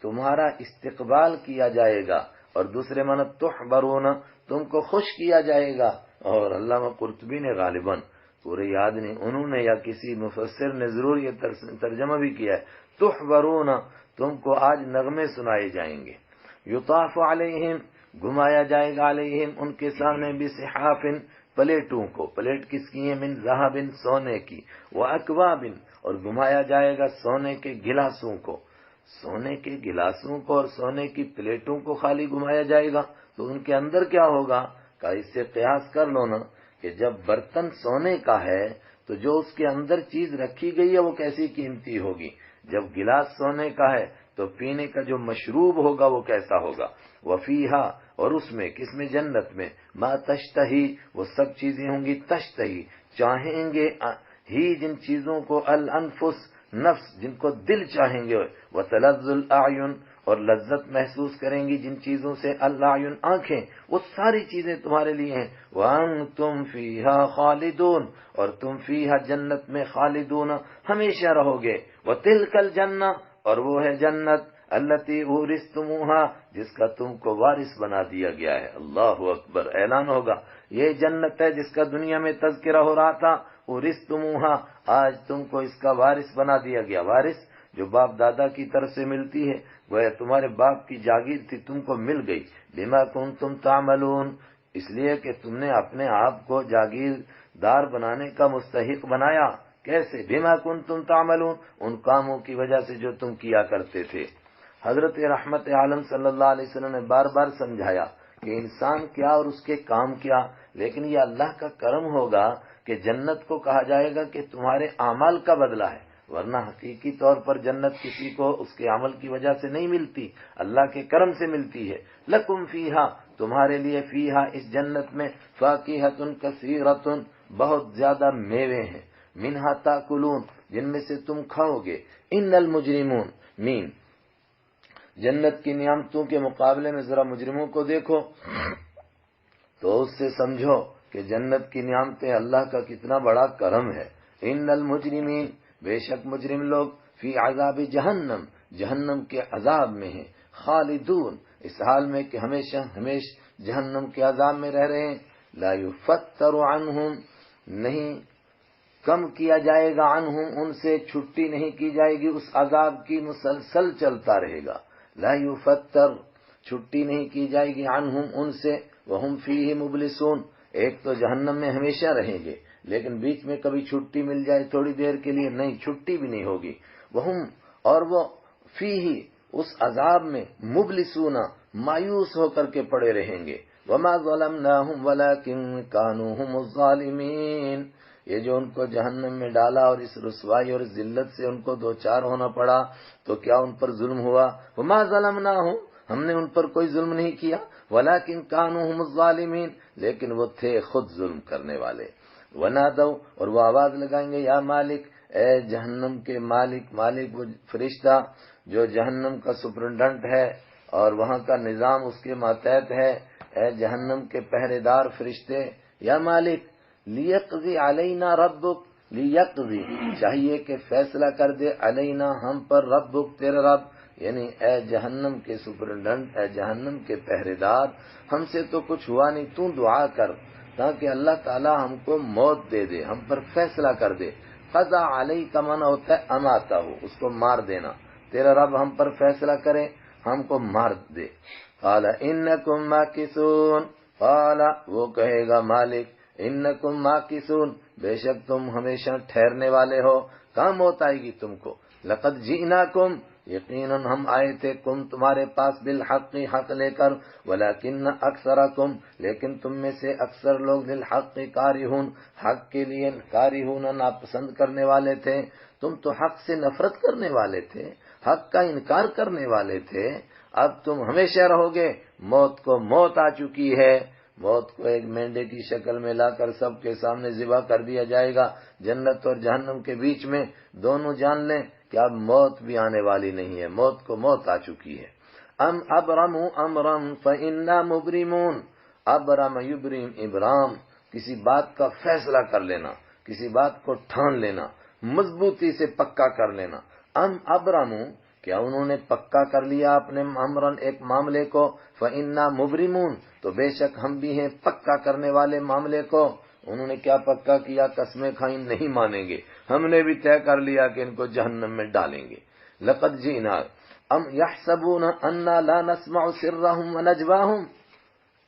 تمہارا استقبال کیا جائے گا، اور دوسرے معنی تحبرون، تم کو خوش کیا جائے گا۔ اور علامہ قرطبی نے غالباً، پورے یاد نہیں، انہوں نے یا کسی مفسر نے ضرور یہ ترجمہ بھی کیا ہے، تحبرون، تم کو آج نغمے سنائے جائیں گے، یطاف علیہم، گھمایا جائے گا، علیہم، ان کے سامنے، بصحاف، پلیٹوں کو، پلیٹ کس کی ہیں، من ذہب، سونے کی، واکواب، اور گھمایا جائے گا سونے کے گلاسوں کو، سونے کے گلاسوں کو اور سونے کی پلیٹوں کو خالی گھمایا جائے گا، تو ان کے اندر کیا ہوگا؟ کہ اس سے قیاس کر لو نا، کہ جب برتن سونے کا ہے تو جو اس کے اندر چیز رکھی گئی ہے وہ کیسی قیمتی ہوگی، جب گلاس سونے کا ہے تو پینے کا جو مشروب ہوگا وہ کیسا ہوگا۔ وفیہا، اور اس میں، کس میں، جنت میں، ما تشتہی، وہ سب چیزیں ہوں گی، تشتہی، چاہیں گے، ہی جن چیزوں کو، الانفس، نفس، جن کو دل چاہیں گے، وتلذ الاعین، اور لذت محسوس کریں گی جن چیزوں سے، الاعین، آنکھیں، وہ ساری چیزیں تمہارے لیے ہیں، وانتم فیہا خالدون، اور تم فیہا، جنت میں، خالدون، ہمیشہ رہو گے، وتلک الجنہ، اور وہ ہے جنت، التی اورثتموہا، جس کا تم کو وارث بنا دیا گیا ہے۔ اللہ اکبر، اعلان ہوگا، یہ جنت ہے جس کا دنیا میں تذکرہ ہو رہا تھا، اورثتموہا، آج تم کو اس کا وارث بنا دیا گیا۔ وارث جو باپ دادا کی طرف سے ملتی ہے، وہ تمہارے باپ کی جاگیر تھی، تم کو مل گئی، بما کنتم تعملون، اس لیے کہ تم نے اپنے آپ کو جاگیردار بنانے کا مستحق بنایا۔ کیسے؟ بما کنتم تعملون، ان کاموں کی وجہ سے جو تم کیا کرتے تھے۔ حضرت رحمت عالم صلی اللہ علیہ وسلم نے بار بار سمجھایا کہ انسان کیا اور اس کے کام کیا، لیکن یہ اللہ کا کرم ہوگا کہ جنت کو کہا جائے گا کہ تمہارے اعمال کا بدلہ ہے، ورنہ حقیقی طور پر جنت کسی کو اس کے عمل کی وجہ سے نہیں ملتی، اللہ کے کرم سے ملتی ہے۔ لکم فیہا، تمہارے لیے، فیہا، اس جنت میں، فاکہۃ کثیرۃ، بہت زیادہ میوے ہیں، منہا تاکلون، جن میں سے تم کھاؤ گے۔ ان المجرمون، مین، جنت کی نعمتوں کے مقابلے میں ذرا مجرموں کو دیکھو تو اس سے سمجھو کہ جنت کی نعمتیں اللہ کا کتنا بڑا کرم ہے۔ ان المجرمین، بے شک مجرم لوگ، فی عذاب جہنم، جہنم کے عذاب میں ہیں، خالدون، اس حال میں کہ ہمیشہ ہمیشہ جہنم کے عذاب میں رہ رہے ہیں۔ لا یفتر عنہم، نہیں کم کیا جائے گا، عنہم، ان سے چھٹی نہیں کی جائے گی، اس عذاب کی مسلسل چلتا رہے گا۔ لا یفتر، چھٹی نہیں کی جائے گی، عنہم، ان سے، وہم فیہ مبلسون، ایک تو جہنم میں ہمیشہ رہیں گے، لیکن بیچ میں کبھی چھٹی مل جائے تھوڑی دیر کے لیے، نہیں، چھٹی بھی نہیں ہوگی۔ وہم، اور وہ، فیہ، اس عذاب میں، مبلسون، مایوس ہو کر کے پڑے رہیں گے۔ وما ظلمناہم ولکن کانوا هم الظالمین، یہ جو ان کو جہنم میں ڈالا اور اس رسوائی اور ذلت سے ان کو دوچار ہونا پڑا، تو کیا ان پر ظلم ہوا؟ وما ظلمناہم، ہم نے ان پر کوئی ظلم نہیں کیا، ولکن کانوا هم الظالمین، لیکن وہ تھے خود ظلم کرنے والے۔ ونادوا، اور وہ آواز لگائیں گے، یا مالک، اے جہنم کے مالک، مالک وہ فرشتہ جو جہنم کا سپرنٹنڈنٹ ہے اور وہاں کا نظام اس کے ماتحت ہے، اے جہنم کے پہرے دار فرشتے، یا مالک، لیقضی علینا ربک، لیقضی، چاہیے کہ فیصلہ کر دے، علینا، ہم پر، ربک، تیرا رب، یعنی اے جہنم کے سپرنٹنڈنٹ، اے جہنم کے پہرے دار، ہم سے تو کچھ ہوا نہیں، تو دعا کر تاکہ اللہ تعالی ہم کو موت دے دے، ہم پر فیصلہ کر دے۔ قضا علیہ کا معنی ہوتا ہے اماتا ہو، اس کو مار دینا، تیرا رب ہم پر فیصلہ کرے، ہم کو مار دے۔ قال انکم ماکثون، قال، وہ کہے گا مالک، انکم ماکثون، بے شک تم ہمیشہ ٹھہرنے والے ہو، کہاں موت آئے گی تم کو؟ لقد جئناکم، یقیناً ہم آئے تھے، کم، تمہارے پاس، بالحق، حق لے کر، ولکن اکثرکم، لیکن تم میں سے اکثر لوگ، للحق کارہون، حق کے لیے کارہون، ناپسند کرنے والے تھے، تم تو حق سے نفرت کرنے والے تھے، حق کا انکار کرنے والے تھے، اب تم ہمیشہ رہو گے، موت کو موت آ چکی ہے، موت کو ایک مینڈے کی شکل میں لا کر سب کے سامنے ذبح کر دیا جائے گا، جنت اور جہنم کے بیچ میں دونوں جان لیں کہ اب موت بھی آنے والی نہیں ہے، موت کو موت آ چکی ہے۔ ام ابرموا امرا فإنا مبرمون، ابرم یبرم ابرام، کسی بات کا فیصلہ کر لینا، کسی بات کو ٹھان لینا، مضبوطی سے پکا کر لینا۔ ام ابرموا، کیا انہوں نے پکا کر لیا اپنے امرن ایک معاملے کو، فإنا مبرمون، تو بے شک ہم بھی ہیں پکا کرنے والے معاملے کو۔ انہوں نے کیا پکا کیا؟ قسمیں کھائیں نہیں مانیں گے، ہم نے بھی طے کر لیا کہ ان کو جہنم میں ڈالیں گے۔ لقد جئنا ام یحسبون انا لا نسمع سرهم ونجواهم،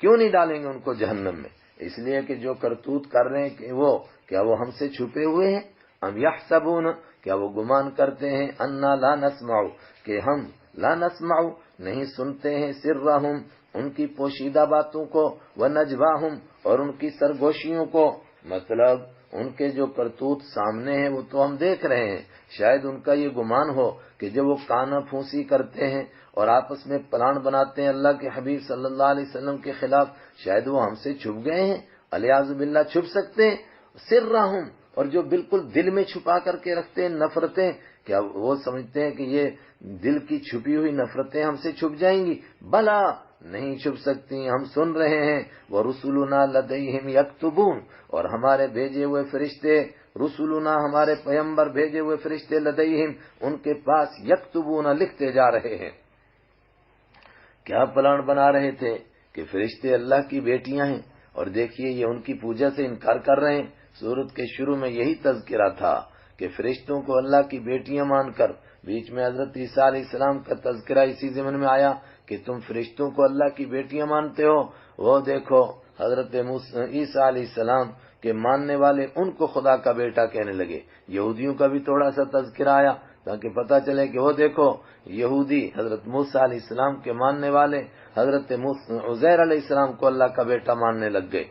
کیوں نہیں ڈالیں گے ان کو جہنم میں؟ اس لیے کہ جو کرتوت کر رہے ہیں کہ کیا وہ ہم سے چھپے ہوئے ہیں؟ ام یحسبون، کیا وہ گمان کرتے ہیں، انا لا نسمع، کہ ہم لا نسمع نہیں سنتے ہیں، سرهم، ان کی پوشیدہ باتوں کو، ونجواهم، اور ان کی سرگوشیوں کو، مطلب ان کے جو کرتوت سامنے ہیں وہ تو ہم دیکھ رہے ہیں، شاید ان کا یہ گمان ہو کہ جب وہ کانا پھونسی کرتے ہیں اور آپس میں پلان بناتے ہیں اللہ کے حبیب صلی اللہ علیہ وسلم کے خلاف، شاید وہ ہم سے چھپ گئے ہیں، الیاذ باللہ چھپ سکتے ہیں۔ سرهم، اور جو بالکل دل میں چھپا کر کے رکھتے ہیں نفرتیں، کیا وہ سمجھتے ہیں کہ یہ دل کی چھپی ہوئی نفرتیں ہم سے چھپ جائیں گی؟ بلا، نہیں چھپ سکتی، ہم سن رہے ہیں۔ وَرُسُلُنَا لَدَيْهِمْ يَكْتُبُونَ، اور ہمارے بھیجے ہوئے فرشتے، رسولنا ہمارے پیغمبر بھیجے ہوئے فرشتے، لدیہم ان کے پاس، یکتبون لکھتے جا رہے ہیں۔ کیا پلان بنا رہے تھے کہ فرشتے اللہ کی بیٹیاں ہیں، اور دیکھیے یہ ان کی پوجا سے انکار کر رہے ہیں۔ سورت کے شروع میں یہی تذکرہ تھا کہ فرشتوں کو اللہ کی بیٹیاں مان کر، بیچ میں حضرت عیسیٰ علیہ السلام کا تذکرہ اسی ضمن میں آیا کہ تم فرشتوں کو اللہ کی بیٹیاں مانتے ہو، وہ دیکھو حضرت عیسیٰ علیہ السلام کے ماننے والے ان کو خدا کا بیٹا کہنے لگے۔ یہودیوں کا بھی تھوڑا سا تذکرہ آیا تاکہ پتہ چلے کہ وہ دیکھو یہودی حضرت موسیٰ علیہ السلام کے ماننے والے حضرت عزیر علیہ السلام کو اللہ کا بیٹا ماننے لگ گئے۔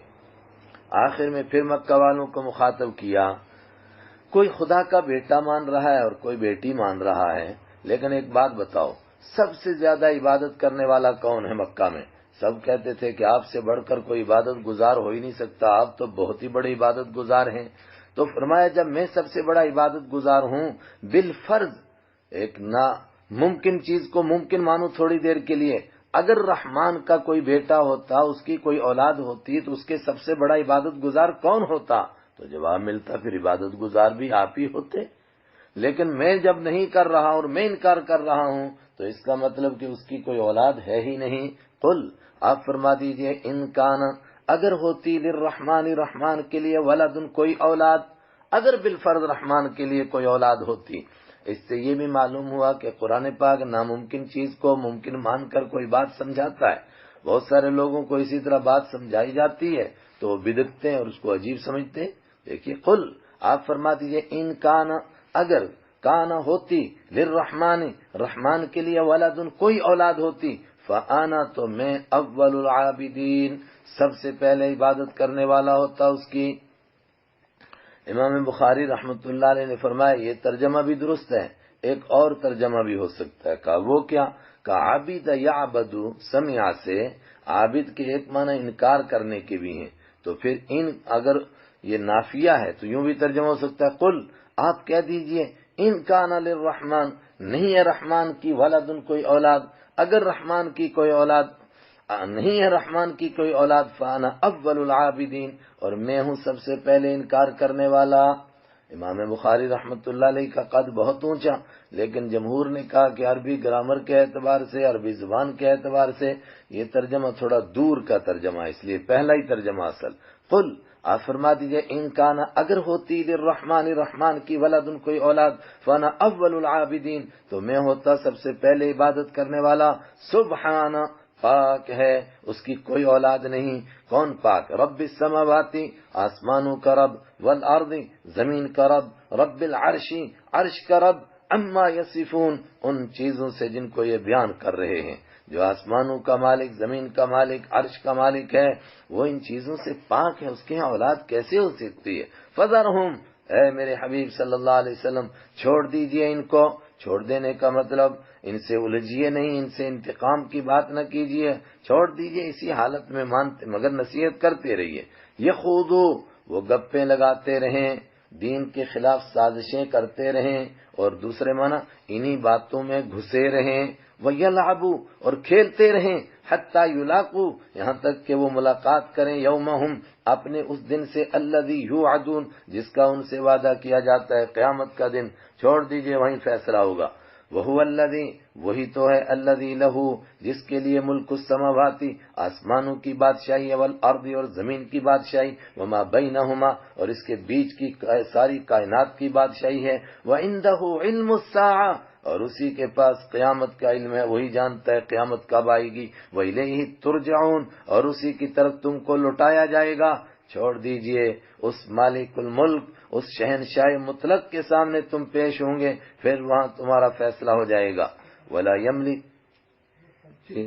آخر میں پھر مکہ والوں کو مخاطب کیا، کوئی خدا کا بیٹا مان رہا ہے اور کوئی بیٹی مان رہا ہے، لیکن ایک بات بتاؤ، سب سے زیادہ عبادت کرنے والا کون ہے مکہ میں؟ سب کہتے تھے کہ آپ سے بڑھ کر کوئی عبادت گزار ہو ہی نہیں سکتا، آپ تو بہت ہی بڑے عبادت گزار ہیں۔ تو فرمایا جب میں سب سے بڑا عبادت گزار ہوں، بالفرض ایک ناممکن چیز کو ممکن مانو تھوڑی دیر کے لیے، اگر رحمان کا کوئی بیٹا ہوتا، اس کی کوئی اولاد ہوتی، تو اس کے سب سے بڑا عبادت گزار کون ہوتا؟ تو جواب ملتا پھر عبادت گزار بھی آپ ہی ہوتے۔ لیکن میں جب نہیں کر رہا اور میں انکار کر رہا ہوں تو اس کا مطلب کہ اس کی کوئی اولاد ہے ہی نہیں۔ قل، آپ فرما دیجئے، ان کان، اگر ہوتی، للرحمن، رحمان کے لیے، ولدن، کوئی اولاد، اگر بالفرض رحمان کے لیے کوئی اولاد ہوتی۔ اس سے یہ بھی معلوم ہوا کہ قرآن پاک ناممکن چیز کو ممکن مان کر کوئی بات سمجھاتا ہے۔ بہت سارے لوگوں کو اسی طرح بات سمجھائی جاتی ہے تو وہ بدعتے ہیں اور اس کو عجیب سمجھتے ہیں۔ دیکھیے، قل، آپ فرما دیجئے، ان کان، اگر کان ہوتی، للرحمن، رحمان کے لیے، ولدن، کوئی اولاد ہوتی، فانا، تو میں اول العابدین، سب سے پہلے عبادت کرنے والا ہوتا اس کی۔ امام بخاری رحمۃ اللہ علیہ نے فرمایا یہ ترجمہ بھی درست ہے، ایک اور ترجمہ بھی ہو سکتا ہے۔ کہا وہ کیا؟ کہا عابد یعبد، سمع سے، عابد کے ایک معنی انکار کرنے کے بھی ہیں، تو پھر ان اگر یہ نافیہ ہے تو یوں بھی ترجمہ ہو سکتا ہے، قل، آپ کہہ دیجئے، ان کان للرحمن، نہیں ہے رحمان کی، ولدن، کوئی اولاد، اگر رحمان کی کوئی اولاد نہیں ہے، رحمان کی کوئی اولاد، فانا اول العابدین، اور میں ہوں سب سے پہلے انکار کرنے والا۔ امام بخاری رحمۃ اللہ علیہ کا قد بہت اونچا، لیکن جمہور نے کہا کہ عربی گرامر کے اعتبار سے، عربی زبان کے اعتبار سے یہ ترجمہ تھوڑا دور کا ترجمہ ہے، اس لیے پہلا ہی ترجمہ اصل۔ قل، آپ فرما دیجئے، ان کانا، اگر ہوتی، للرحمن، رحمان کی، ولدن، کوئی اولاد، فانا اول العابدین، تو میں ہوتا سب سے پہلے عبادت کرنے والا۔ سبحانہ، پاک ہے، اس کی کوئی اولاد نہیں۔ کون پاک؟ رب السماوات، آسمانوں کا رب، والارض، زمین کا رب، رب العرش، عرش کا رب، عما یصفون، ان چیزوں سے جن کو یہ بیان کر رہے ہیں۔ جو آسمانوں کا مالک، زمین کا مالک، عرش کا مالک ہے، وہ ان چیزوں سے پاک ہے، اس کے ہاں اولاد کیسے ہو سکتی ہے؟ فذرہم، اے میرے حبیب صلی اللہ علیہ وسلم، چھوڑ دیجئے ان کو، چھوڑ دینے کا مطلب ان سے الجھیے نہیں، ان سے انتقام کی بات نہ کیجیے، چھوڑ دیجیے اسی حالت میں مانتے مگر نصیحت کرتے رہیے۔ یخوضو وہ گپیں لگاتے رہیں، دین کے خلاف سازشیں کرتے رہیں، اور دوسرے معنی انہی باتوں میں گھسے رہیں، وَيَلْعَبُوا اور کھیلتے رہیں، حَتَّى يُلَاقُوا یہاں تک کہ وہ ملاقات کریں، یومہم اپنے اس دن سے، الذی یوعدون جس کا ان سے وعدہ کیا جاتا ہے، قیامت کا دن۔ چھوڑ دیجئے وہیں فیصلہ ہوگا۔ وَهُوَ الَّذِي وہی تو ہے، الَّذِي لَهُ جس کے لیے ملک السماوات آسمانوں کی بادشاہی، والارض اور زمین کی بادشاہی، وما بینہما اور اس کے بیچ کی ساری کائنات کی بادشاہی ہے، وَعِندَهُ عِلْمُ السَّاعَةِ اور اسی کے پاس قیامت کا علم ہے، وہی جانتا ہے قیامت کب آئے گی، وَإِلَيْهِ تُرْجَعُونَ اور اسی کی طرف تم کو لوٹایا جائے گا۔ چھوڑ دیجئے اس مالک الملک، اس شہنشاہ مطلق کے سامنے تم پیش ہوں گے، پھر وہاں تمہارا فیصلہ ہو جائے گا۔ وَلَا يَمْلِكُ جی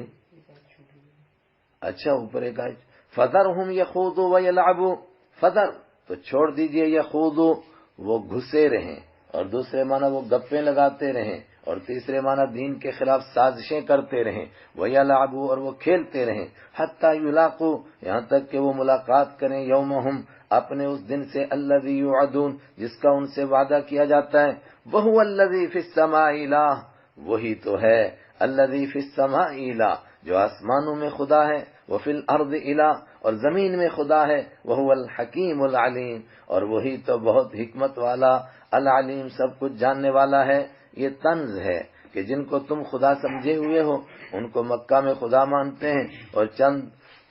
اچھا اوپر ایک آیت فَذَرْهُمْ يَخُوضُوا وَيَلْعَبُوا فَذَر تو چھوڑ دیجئے، يَخُوضُوا وہ گھسے رہیں، اور دوسرے معنی وہ گپیں لگاتے رہیں، اور تیسرے معنی دین کے خلاف سازشیں کرتے رہیں، وَيَلْعَبُوا اور وہ کھیلتے رہیں، حَتَّى يُلَاقُوا یہاں تک کہ وہ ملاقات کریں، یومہم اپنے اس دن سے، الذی یوعدون جس کا ان سے وعدہ کیا جاتا ہے، وَهُوَ الَّذِي فِي السَّمَاءِ إِلَٰهٌ وہی تو ہے، الَّذِي فِي السَّمَاءِ إِلَٰهٌ جو آسمانوں میں خدا ہے، وَفِي الْأَرْضِ إِلَٰهٌ اور زمین میں خدا ہے، وَهُوَ الْحَكِيمُ الْعَلِيمُ اور وہی تو بہت حکمت والا، العلیم سب کچھ جاننے والا ہے۔ یہ طنز ہے کہ جن کو تم خدا سمجھے ہوئے ہو ان کو مکہ میں خدا مانتے ہیں، اور چند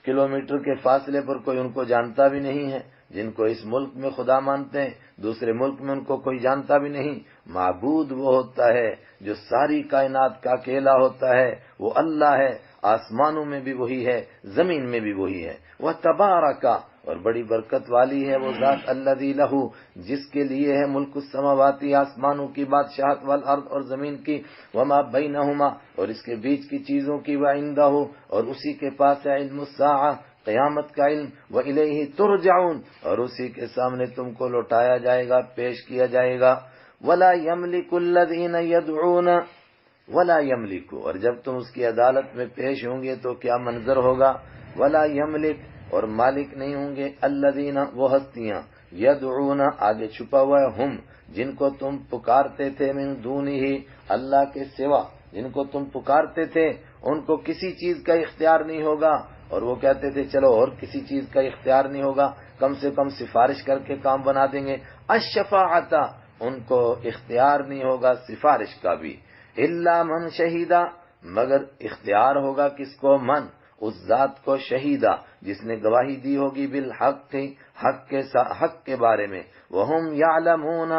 کلومیٹر کے فاصلے پر کوئی ان کو جانتا بھی نہیں ہے۔ جن کو اس ملک میں خدا مانتے ہیں دوسرے ملک میں ان کو کوئی جانتا بھی نہیں۔ معبود وہ ہوتا ہے جو ساری کائنات کا اکیلا ہوتا ہے، وہ اللہ ہے، آسمانوں میں بھی وہی ہے، زمین میں بھی وہی ہے۔ وہ تبارک اور بڑی برکت والی ہے وہ ذات، الذی لہ جس کے لیے ہے ملک السماوات آسمانوں کی بادشاہت، والارض اور زمین کی، وما بینہما اور اس کے بیچ کی چیزوں کی، وعندہ اور اسی کے پاس ہے علم الساعہ قیامت کا علم، وإلیہ ترجعون اور اسی کے سامنے تم کو لوٹایا جائے گا، پیش کیا جائے گا۔ ولا یملک الذین یدعون ولا یملک اور جب تم اس کی عدالت میں پیش ہوں گے تو کیا منظر ہوگا، ولا یملک اور مالک نہیں ہوں گے، الذین وہ ہستیاں، یدعون آگے چھپا ہوا ہے، ہم جن کو تم پکارتے تھے، من دونہ اللہ کے سوا جن کو تم پکارتے تھے ان کو کسی چیز کا اختیار نہیں ہوگا، اور وہ کہتے تھے چلو اور کسی چیز کا اختیار نہیں ہوگا، کم سے کم سفارش کر کے کام بنا دیں گے، الشفاعۃ ان کو اختیار نہیں ہوگا سفارش کا بھی، الا من شہیدا مگر اختیار ہوگا کس کو، من اس ذات کو، شہیدا جس نے گواہی دی ہوگی، بالحق حق کے بارے میں، وہم یعلمون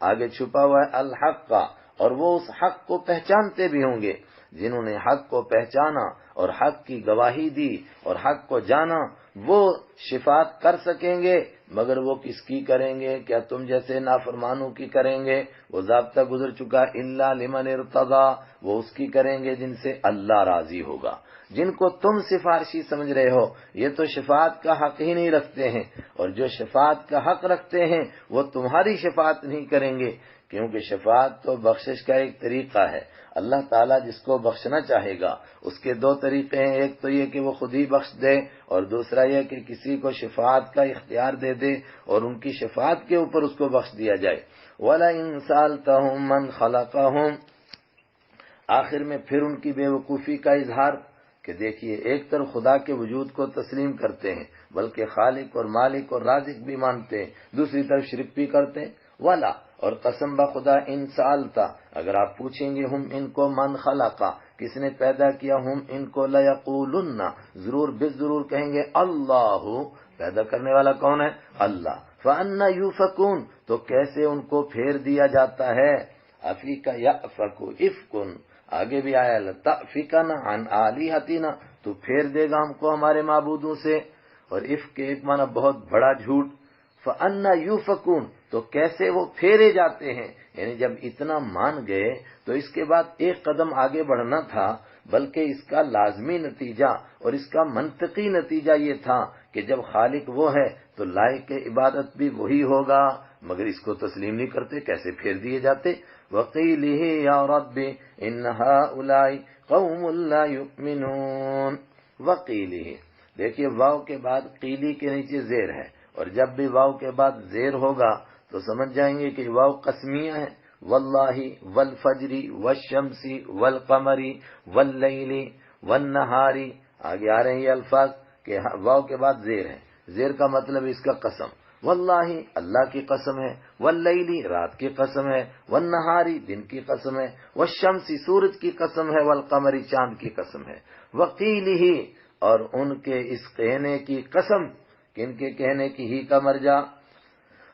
آگے چھپا ہوا ہے الحق کا اور وہ اس حق کو پہچانتے بھی ہوں گے۔ جنہوں نے حق کو پہچانا اور حق کی گواہی دی اور حق کو جانا وہ شفاعت کر سکیں گے، مگر وہ کس کی کریں گے؟ کیا تم جیسے نافرمانوں کی کریں گے؟ وہ ضابطہ گزر چکا، الا لمن ارتضی وہ اس کی کریں گے جن سے اللہ راضی ہوگا۔ جن کو تم سفارشی سمجھ رہے ہو یہ تو شفاعت کا حق ہی نہیں رکھتے ہیں، اور جو شفاعت کا حق رکھتے ہیں وہ تمہاری شفاعت نہیں کریں گے، کیونکہ شفاعت تو بخشش کا ایک طریقہ ہے۔ اللہ تعالیٰ جس کو بخشنا چاہے گا اس کے دو طریقے ہیں، ایک تو یہ کہ وہ خود ہی بخش دے، اور دوسرا یہ کہ کسی کو شفاعت کا اختیار دے دے اور ان کی شفاعت کے اوپر اس کو بخش دیا جائے۔ وَلَئِن سَأَلْتَهُم مَّن خَلَقَهُم آخر میں پھر ان کی بے وقوفی کا اظہار کہ دیکھیے ایک طرف خدا کے وجود کو تسلیم کرتے ہیں بلکہ خالق اور مالک اور رازق بھی مانتے ہیں، دوسری طرف شرک بھی کرتے ہیں۔ وَلَا اور قسم بخدا ان سالتا اگر آپ پوچھیں گے ہم ان کو، من خلقا کس نے پیدا کیا، ہم ان کو، لیقولن ضرور بالضرور کہیں گے، اللہ پیدا کرنے والا کون ہے؟ اللہ۔ فَأَنَّ يُؤْفَكُونَ تو کیسے ان کو پھیر دیا جاتا ہے، افیک یأفک افکن آگے بھی آیا، لتأفکن عن آلہتنا تو پھیر دے گا ہم کو ہمارے معبودوں سے، اور افک ایک معنی بہت بڑا جھوٹ، فَأَنَّ يُؤْفَكُونَ تو کیسے وہ پھیرے جاتے ہیں، یعنی جب اتنا مان گئے تو اس کے بعد ایک قدم آگے بڑھنا تھا، بلکہ اس کا لازمی نتیجہ اور اس کا منطقی نتیجہ یہ تھا کہ جب خالق وہ ہے تو لائق عبادت بھی وہی ہوگا، مگر اس کو تسلیم نہیں کرتے، کیسے پھیر دیے جاتے. وَقِيلِهِ يَا رَبِّ إِنَّ هَؤُلَاءِ قَوْمٌ لَا يُؤْمِنُونَ. وَقِيلِهِ، دیکھیے واو کے بعد قیلی کے نیچے زیر ہے، اور جب بھی واو کے بعد زیر ہوگا تو سمجھ جائیں گے کہ واو قسمیہ ہے. واللہ والفجر والشمس والقمر واللیل والنہار، آگے آ رہے ہیں یہ الفاظ کہ واو کے بعد زیر ہے. زیر کا مطلب اس کا قسم. واللہ اللہ کی قسم ہے، واللیلی رات کی قسم ہے، والنہاری دن کی قسم ہے، والشمس سورج کی قسم ہے، والقمر چاند کی قسم ہے. وقیلہ، اور ان کے اس کہنے کی قسم، کن کے کہنے کی ہی کا مرجع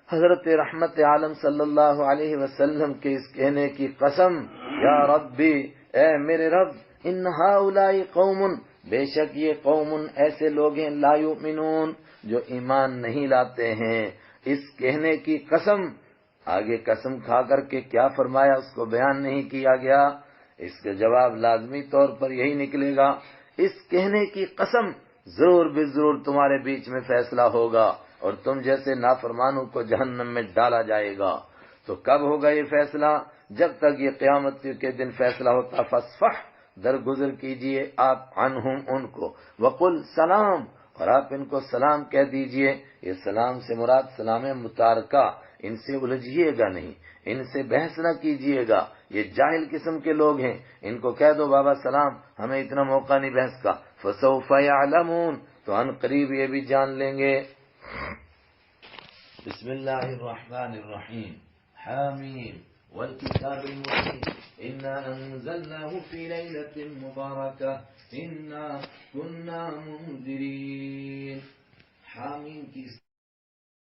حضرت رحمت عالم صلی اللہ علیہ وسلم کے اس کہنے کی قسم، یا ربی اے میرے رب، ان ہؤلاء قوم، بے شک یہ قوم ایسے لوگ ہیں، لا یؤمنون جو ایمان نہیں لاتے ہیں. اس کہنے کی قسم، آگے قسم کھا کر کے کیا فرمایا اس کو بیان نہیں کیا گیا. اس کا جواب لازمی طور پر یہی نکلے گا، اس کہنے کی قسم ضرور بے ضرور تمہارے بیچ میں فیصلہ ہوگا اور تم جیسے نافرمانوں کو جہنم میں ڈالا جائے گا. تو کب ہوگا یہ فیصلہ؟ جب تک یہ قیامت کے دن فیصلہ ہوتا. فاصفح، درگزر کیجئے آپ عنہم ان کو، وقل سلام، اور آپ ان کو سلام کہہ دیجئے. یہ سلام سے مراد سلام متارکہ، ان سے الجھیے گا نہیں، ان سے بحث نہ کیجئے گا. یہ جاہل قسم کے لوگ ہیں، ان کو کہہ دو بابا سلام، ہمیں اتنا موقع نہیں بحث کا. فسوف یعلمون، تو ان قریب یہ بھی جان لیں گے. بسم اللہ الرحمن الرحیم. حامیم والکتاب المبین انا انزلناه فی لیلۃ مبارکہ انا کنا منذرین. حامیم کی